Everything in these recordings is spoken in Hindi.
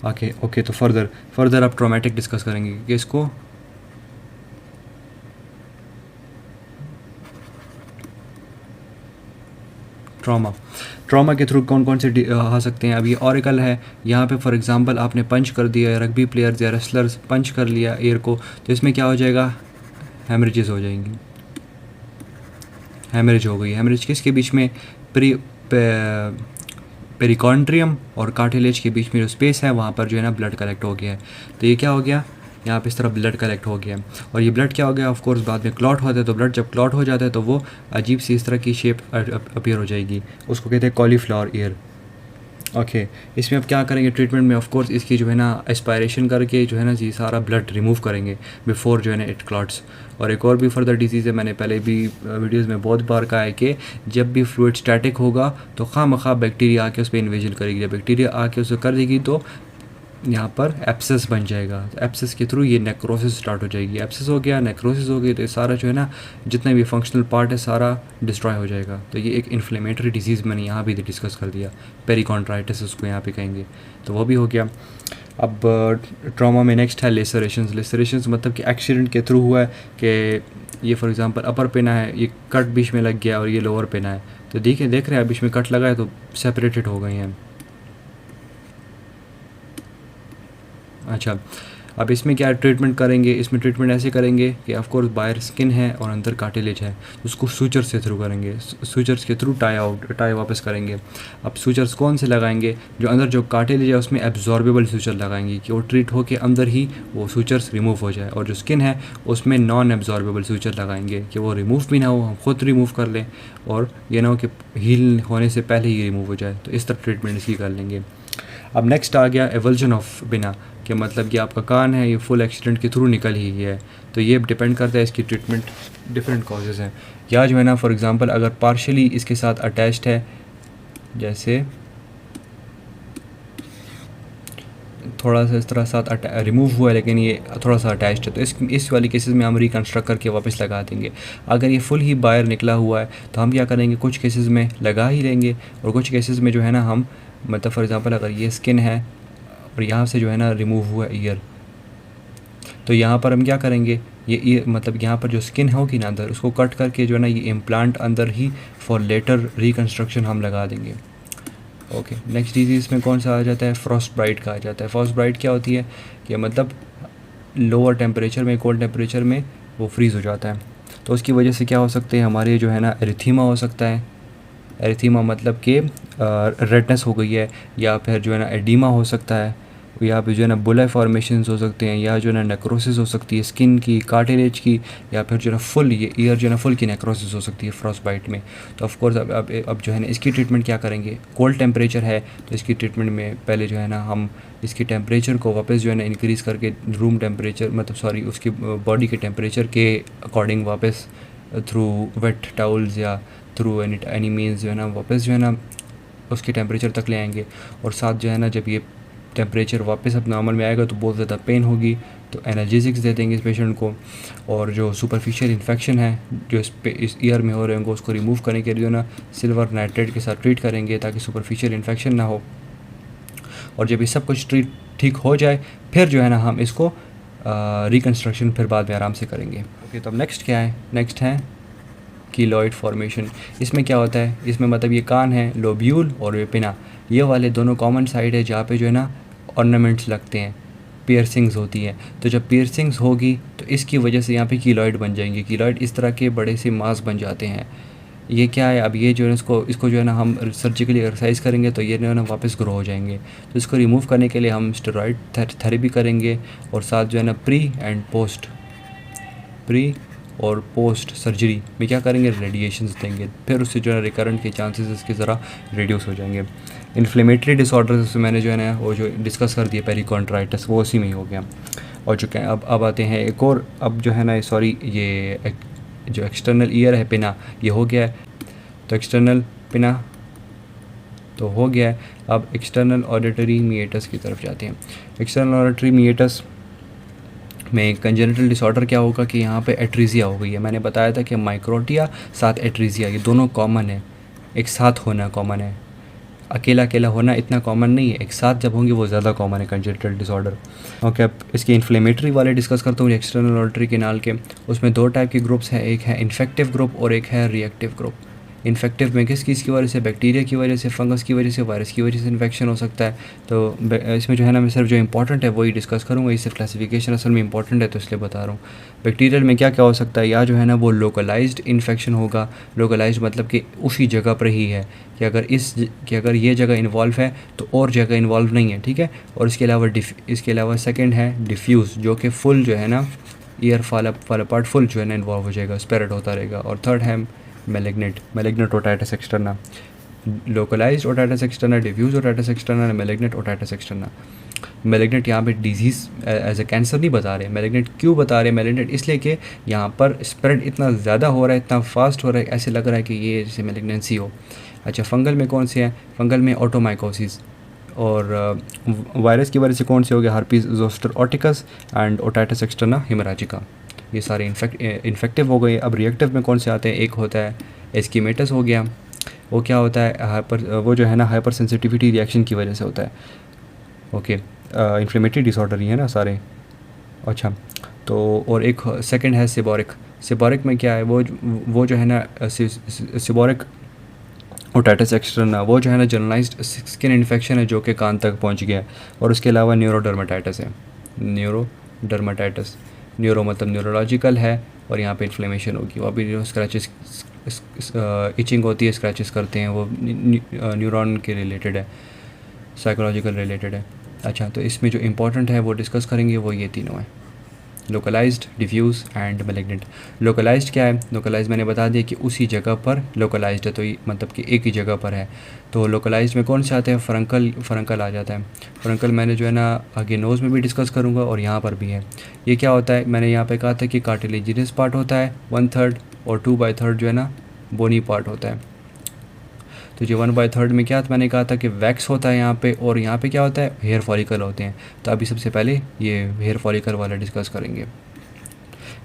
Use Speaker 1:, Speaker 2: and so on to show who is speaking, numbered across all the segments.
Speaker 1: ओके ओके, तो फर्दर आप ट्रॉमेटिक डिस्कस करेंगे कि इसको ट्रॉमा के थ्रू कौन कौन से आ सकते हैं। अब ये ऑरिकल है, यहाँ पे फॉर एग्जांपल आपने पंच कर दिया, रग्बी प्लेयर्स या रेसलर्स पंच कर लिया एयर को, तो इसमें क्या हो जाएगा, हेमरेजेस हो जाएंगी, हेमरेज हो गई। हेमरेज किसके बीच में, पेरिकॉन्ड्रियम और कार्टिलेज के बीच में जो स्पेस है वहाँ पर जो है ना ब्लड कलेक्ट हो गया है। तो ये क्या हो गया, यहाँ पे इस तरह ब्लड कलेक्ट हो गया। और ये ब्लड क्या हो गया, ऑफ कोर्स बाद में क्लॉट होता है, तो ब्लड जब क्लॉट हो जाता है तो वो अजीब सी इस तरह की शेप अपीयर हो जाएगी, उसको कहते हैं कॉलीफ्लावर ईयर। ओके, इसमें अब क्या करेंगे ट्रीटमेंट में, ऑफ कोर्स इसकी जो है ना एस्पायरेशन करके जो है ना जी सारा ब्लड रिमूव करेंगे बिफोर जो है ना इट क्लॉट्स। और एक और भी फर्दर डिजीज़ है, मैंने पहले भी वीडियोस में बहुत बार कहा है कि जब भी फ्लूइड स्टैटिक होगा तो खामखा बैक्टीरिया आके उस पर इन्वेजन करेगी, जब बैक्टीरिया आके उसे कर देगी तो यहाँ पर एप्सिस बन जाएगा। एप्सिस के थ्रू ये नेक्रोसिस स्टार्ट हो जाएगी, एप्सिस हो गया, नेक्रोसिस हो गई, तो ये सारा जो है ना जितना भी फंक्शनल पार्ट है सारा डिस्ट्रॉय हो जाएगा। तो ये एक इन्फ्लेमेटरी डिजीज़ मैंने यहाँ भी डिस्कस कर दिया, पेरिकॉन्ट्राइटिस उसको यहाँ पे कहेंगे, तो वो भी हो गया। अब ट्रॉमा में नेक्स्ट है लेसरेशंस। लेसरेशंस मतलब कि एक्सीडेंट के थ्रू हुआ है कि ये फॉर एग्जांपल अपर पिना है, ये कट बीच में लग गया और ये लोअर पिना है, तो देख रहे हैं बीच में कट लगा है तो सेपरेटेड हो गई हैं। अच्छा, अब इसमें क्या ट्रीटमेंट करेंगे, इसमें ट्रीटमेंट ऐसे करेंगे कि ऑफ कोर्स बाहर स्किन है और अंदर कार्टिलेज है, उसको सूचर से थ्रू करेंगे, सूचर्स के थ्रू टाई वापस करेंगे। अब सूचर्स कौन से लगाएंगे, जो अंदर जो कार्टिलेज है उसमें एब्जॉर्बेबल सूचर लगाएंगे कि वो ट्रीट हो के अंदर ही वो सूचर्स रिमूव हो जाए, और जो स्किन है उसमें नॉन एब्जॉर्बेबल सूचर लगाएंगे कि वो रिमूव भी ना हो, हम खुद रिमूव कर लें, और ये ना हो कि हील होने से पहले ही रिमूव हो जाए। तो इस तरह ट्रीटमेंट इसकी कर लेंगे। अब नेक्स्ट आ गया एवल्जन ऑफ बिना, कि मतलब कि आपका कान है ये फुल एक्सीडेंट के थ्रू निकल ही गया है, तो ये डिपेंड करता है इसकी ट्रीटमेंट डिफरेंट कॉजेज़ हैं। या जो है ना फॉर एग्जांपल अगर पार्शली इसके साथ अटैच्ड है, जैसे थोड़ा सा इस तरह साथ रिमूव हुआ है लेकिन ये थोड़ा सा अटैच्ड है, तो इस वाली केसेस में हम रिकन्स्ट्रक्ट करके वापस लगा देंगे। अगर ये फुल ही बाहर निकला हुआ है तो हम क्या करेंगे, कुछ केसेस में लगा ही लेंगे, और कुछ केसेस में जो है ना हम मतलब फॉर एग्जांपल अगर ये स्किन है और यहाँ से जो है ना रिमूव हुआ ईयर, तो यहाँ पर हम क्या करेंगे, ये मतलब यहाँ पर जो स्किन होगी ना अंदर उसको कट करके जो है ना ये इम्प्लांट अंदर ही फॉर लेटर रिकन्स्ट्रक्शन हम लगा देंगे। ओके, नेक्स्ट डिजीज़ में कौन सा आ जाता है, फ्रॉस्ट ब्राइट का आ जाता है। फ्रॉस्ट ब्राइट क्या होती है कि मतलब लोअर टेम्परेचर में, कोल्ड टेम्परेचर में वो फ्रीज़ हो जाता है, तो उसकी वजह से क्या हो सकते हैं, हमारे जो है ना एरिथीमा हो सकता है। एरिथीमा मतलब कि रेडनेस हो गई है, या फिर जो है ना एडीमा हो सकता है, या फिर जो है ना बुलाई फॉर्मेशंस हो सकते हैं, या जो है ना नेक्रोसिस हो सकती है स्किन की, कार्टिलेज की, या फिर जो है ना फुल ये ईयर जो है ना फुल की नेक्रोसिस हो सकती है फ्रॉस्ट बाइट में। तो ऑफ कोर्स अब जो है ना इसकी ट्रीटमेंट क्या करेंगे, कोल्ड टेम्परेचर है तो इसकी ट्रीटमेंट में पहले जो है ना हम इसकी टेम्परेचर को वापस जो है ना इंक्रीज़ करके रूम टेम्परेचर मतलब सॉरी उसकी बॉडी के टेम्परेचर के अकॉर्डिंग वापस थ्रू वेट टाउल्स या थ्रू एनी मीन्स जो है ना वापस जो है ना उसके टेम्परेचर तक ले आएंगे। और साथ जो है ना जब ये टेम्परेचर वापस अब नॉर्मल में आएगा तो बहुत ज़्यादा पेन होगी, तो एनाल्जेसिक्स दे देंगे इस पेशेंट को। और जो सुपरफिशियल इन्फेक्शन है जो इस ईयर में हो रहे होंगे उसको रिमूव करने के लिए ना सिल्वर नाइट्रेट के साथ ट्रीट करेंगे ताकि सुपरफिशियल इन्फेक्शन ना हो। और जब ये सब कुछ ठीक हो जाए फिर जो है ना हम इसको रिकन्स्ट्रक्शन फिर बाद में आराम से करेंगे। ओके, तो अब नेक्स्ट क्या है, नेक्स्ट है कीलॉइड फॉर्मेशन। इसमें क्या होता है, इसमें मतलब ये कान है, लोब्यूल और ये पिना, ये वाले दोनों कॉमन साइड है जहाँ पे जो है ना ऑर्नामेंट्स लगते हैं, पियर्सिंग्स होती हैं। तो जब पियर्सिंग्स होगी तो इसकी वजह से यहाँ पे कीलॉइड बन जाएंगे। कीलॉइड इस तरह के बड़े से मास बन जाते हैं। ये क्या है, अब ये जो है इसको जो है ना हम सर्जिकली एक्सरसाइज करेंगे तो ये जो है ना वापस ग्रो हो जाएंगे। तो इसको रिमूव करने के लिए हम स्टेरॉइड थेरेपी करेंगे, और साथ जो है ना प्री और पोस्ट सर्जरी में क्या करेंगे, रेडिएशंस देंगे, फिर उससे जो है रिकरेंट के चांसेस इसके ज़रा रिड्यूस हो जाएंगे। इन्फ्लेमेटरी डिसऑर्डर्स मैंने जो है ना वो जो डिस्कस कर दिया पेरिकॉन्ट्राइटिस, वो उसी में ही हो गया। और जो क्या अब आते हैं एक और, अब जो है ना सॉरी ये जो एक्सटर्नल ईयर है पिना, ये हो गया है। तो एक्सटर्नल पिना तो हो गया है। अब एक्सटर्नल ऑडिटरी मिएटस की तरफ जाते हैं। एक्सटर्नल ऑडिटरी मिएटस में कंजेनिटल डिसऑर्डर क्या होगा कि यहाँ पे एट्रीजिया हो गई है। मैंने बताया था कि माइक्रोटिया साथ एट्रीजिया ये दोनों कॉमन है, एक साथ होना कॉमन है। अकेला अकेला होना इतना कॉमन नहीं है, एक साथ जब होंगे वो ज़्यादा कॉमन है कंजेनिटल डिसऑर्डर। ओके, अब इसके इन्फ्लेमेटरी वाले डिस्कस करता हूँ, एक्सटर्नल ऑडिटरी कैनाल के। उसमें दो टाइप के ग्रुप्स हैं, एक है इन्फेक्टिव ग्रुप और एक है रिएक्टिव ग्रुप। इन्फेक्टिव में किस चीज़ की वजह से, बैक्टीरिया की वजह से, फंगस की वजह से, वायरस की वजह से इन्फेक्शन हो सकता है। तो इसमें जो है ना मैं सिर्फ जो इंपॉर्टेंट है वही डिस्कस करूँगा, इससे क्लासिफिकेशन असल में इंपॉर्टेंट है तो इसलिए बता रहा हूँ। बैक्टीरियल में क्या क्या हो सकता है, या जो है ना वो लोकलाइज्ड इन्फेक्शन होगा। लोकलाइज्ड मतलब कि उसी जगह पर ही है, कि अगर ये जगह इन्वॉल्व है तो और जगह इन्वॉल्व नहीं है, ठीक है। और इसके अलावा सेकंड है डिफ्यूज़, जो कि फुल जो है ना ईयर फॉल अपार्ट फुल जो है ना इन्वॉल्व हो जाएगा, स्प्रेड होता रहेगा। और थर्ड है malignant otitis externa. Localized otitis externa, diffuse otitis externa, malignant otitis externa. Malignant यहाँ पे डिजीज़ एज ए कैंसर नहीं बता रहे, मैलिग्नेंट क्यों बता रहे हैं, मैलिग्नेंट इसलिए कि यहाँ पर स्प्रेड इतना ज़्यादा हो रहा है, इतना फास्ट हो रहा है, ऐसे लग रहा है कि ये जैसे मैलिग्नेंसी हो। अच्छा, फंगल में कौन से हैं, फंगल में ऑटोमाइकोसिस। और वायरस की वजह से कौन से हो गया, herpes zoster oticus and otitis externa haemorrhagica. ये सारे इन्फेक्टिव हो गए। अब रिएक्टिव में कौन से आते हैं, एक होता है एस्कीमेटस हो गया, वो क्या होता है, वो जो है ना हाइपर सेंसिटिविटी रिएक्शन की वजह से होता है। ओके, इन्फ्लेमेटरी डिसऑर्डर ही है ना सारे। अच्छा, तो और एक सेकंड है सिबोरिक में क्या है, वो जो है ना सिबोरिक ओटाइटिस एक्सटर्ना, वो जो है ना जनरलाइज्ड स्किन इन्फेक्शन है जो कि कान तक पहुंच गया। और उसके अलावा न्यूरोडर्माटाइटिस है, न्यूरो मतलब न्यूरोलॉजिकल है, और यहाँ पे इन्फ्लेमेशन होगी, वो अभी स्क्रैचेस इचिंग होती है, स्क्रैचेस करते हैं, वो न्यूरॉन के रिलेटेड है, साइकोलॉजिकल रिलेटेड है। अच्छा, तो इसमें जो इम्पोर्टेंट है वो डिस्कस करेंगे, वो ये तीनों हैं, localized, diffuse and malignant. Localized क्या है, लोकलाइज्ड मैंने बता दिया कि उसी जगह पर लोकलाइज्ड है, तो ये मतलब कि एक ही जगह पर है। तो लोकलाइज्ड में कौन से आते हैं, फरंकल आ जाता है। फरंकल मैंने जो है ना आगे नोज़ में भी डिस्कस करूँगा और यहाँ पर भी है। ये क्या होता है, मैंने यहाँ पे कहा था कि कार्टिलेजिनस पार्ट होता है 1/3 और 2/3 जो है ना बोनी पार्ट होता है। तो जो 1/3 में क्या था, मैंने कहा था कि वैक्स होता है यहाँ पे, और यहाँ पे क्या होता है, हेयर फॉलिकल होते हैं। तो अभी सबसे पहले ये हेयर फॉलिकल वाला डिस्कस करेंगे।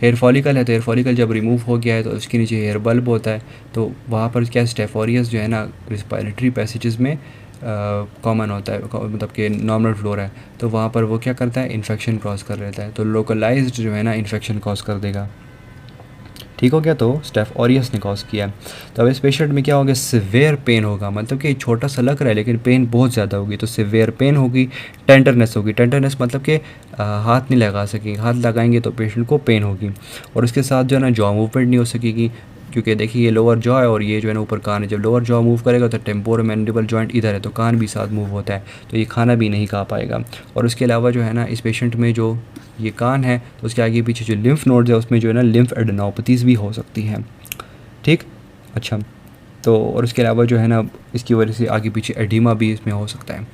Speaker 1: हेयर फॉलिकल है तो हेयर फॉलिकल जब रिमूव हो गया है तो उसके नीचे हेयर बल्ब होता है। तो वहाँ पर क्या स्टेफ ऑरियस जो है ना रिस्पायरेटरी पैसेजेस में कॉमन होता है, मतलब कि नॉर्मल फ्लोर है, तो वहाँ पर वो क्या करता है, इन्फेक्शन क्रॉस कर लेता है। तो लोकलाइज्ड जो है ना इन्फेक्शन कॉज कर देगा, ठीक हो गया। तो स्टेफ ऑरियस ने कॉज किया। तो अब इस पेशेंट में क्या होगा, सिवियर पेन होगा, मतलब कि छोटा सा लग रहा है लेकिन पेन बहुत ज़्यादा होगी, तो सिवियर पेन होगी। टेंडरनेस होगी, टेंडरनेस मतलब कि हाथ नहीं लगा सकेंगे, हाथ लगाएंगे तो पेशेंट को पेन होगी। और उसके साथ जो है ना जॉ मूवमेंट नहीं हो सकेगी, क्योंकि देखिए ये लोअर जॉ है और ये जो है ना ऊपर कान है। जब लोअर जॉ मूव करेगा तो टेम्पोरल मैंडिबल जॉइंट इधर है, तो कान भी साथ मूव होता है, तो ये खाना भी नहीं खा पाएगा। और उसके अलावा जो है ना इस पेशेंट में जो ये कान है तो उसके आगे पीछे जो लिम्फ नोड्स है उसमें जो है ना लिम्फ एडेनोपैथीज़ भी हो सकती हैं, ठीक। अच्छा, तो और उसके अलावा जो है ना इसकी वजह से आगे पीछे एडिमा भी इसमें हो सकता है।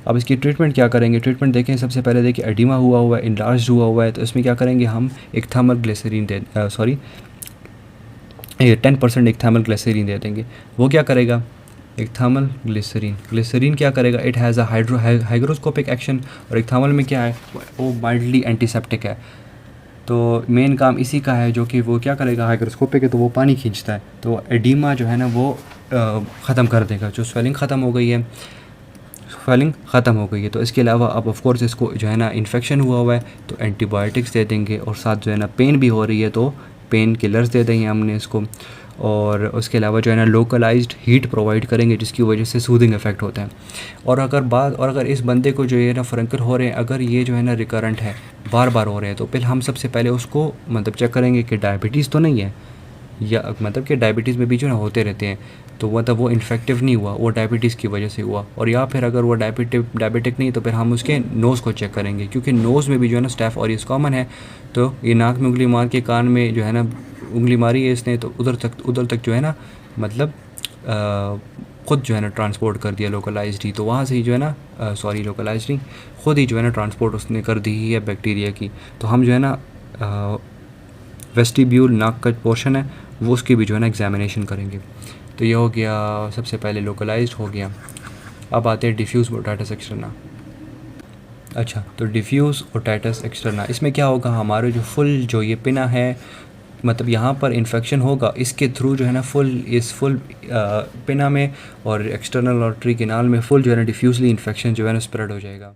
Speaker 1: अब इसकी ट्रीटमेंट क्या करेंगे, ट्रीटमेंट देखें, सबसे पहले देखिए एडिमा हुआ है, इनलार्ज हुआ है, तो इसमें क्या करेंगे हम, इक्थामल ग्लिसरीन 10% इक्थामल ग्लिसरीन दे देंगे। वो क्या करेगा, इक्थामल ग्लिसरीन क्या करेगा, it has a hygroscopic action. और इक्थामल में क्या है, वो माइल्डली एंटीसेप्टिक है, तो मेन काम इसी का है, जो कि वो क्या करेगा, हाइग्रोस्कोपिक है तो वो पानी खींचता है, तो एडिमा जो है ना वो ख़त्म कर देगा। जो स्वेलिंग ख़त्म हो गई है, तो इसके अलावा अब ऑफ कोर्स इसको जो है ना इन्फेक्शन हुआ है तो एंटीबायोटिक्स दे देंगे, और साथ जो है ना पेन भी हो रही है तो पेन किलर्स दे देंगे हमने इसको। और उसके अलावा जो है ना लोकलाइज्ड हीट प्रोवाइड करेंगे, जिसकी वजह से सूदिंग इफेक्ट होता है। और अगर इस बंदे को जो है ना फ्रंकल हो रहे हैं, अगर ये जो है ना रिकरेंट है, बार बार हो रहे हैं, तो फिर हम सबसे पहले उसको मतलब चेक करेंगे कि डायबिटीज़ तो नहीं है, या मतलब कि डायबिटीज़ में भी जो है ना होते रहते हैं, तो मतलब वो इन्फेक्टिव नहीं हुआ, वो डायबिटीज़ की वजह से हुआ। और या फिर अगर वो डायबिटिक नहीं, तो फिर हम उसके नोज़ को चेक करेंगे, क्योंकि नोज़ में भी जो है ना स्टेफ ऑरियस कॉमन है। तो ये नाक में उंगली मार के कान में जो है ना उंगली मारी है इसने, तो उधर तक जो है ना मतलब ख़ुद जो है ना ट्रांसपोर्ट कर दिया लोकलाइज्ड ही, तो वहाँ से ही जो है ना लोकलाइज्ड नहीं, ख़ुद ही जो है ना ट्रांसपोर्ट उसने कर दी ही है बैक्टीरिया की। तो हम जो है ना वेस्टिब्यूल नाक का पोर्शन है वो उसकी भी जो है ना एग्जामिनेशन करेंगे। तो ये हो गया, सबसे पहले लोकलाइज्ड हो गया। अब आते हैं डिफ्यूज़ ओटाइटिस एक्सटर्ना। अच्छा, तो डिफ्यूज़ ओटाइटिस एक्सटर्ना, इसमें क्या होगा, हमारे जो फुल जो ये पिना है मतलब यहाँ पर इन्फेक्शन होगा, इसके थ्रू जो है ना फुल पिना में और एक्सटर्नल आर्टरी केनाल में फुल जो है ना डिफ्यूजली इन्फेक्शन जो है ना स्प्रेड हो जाएगा।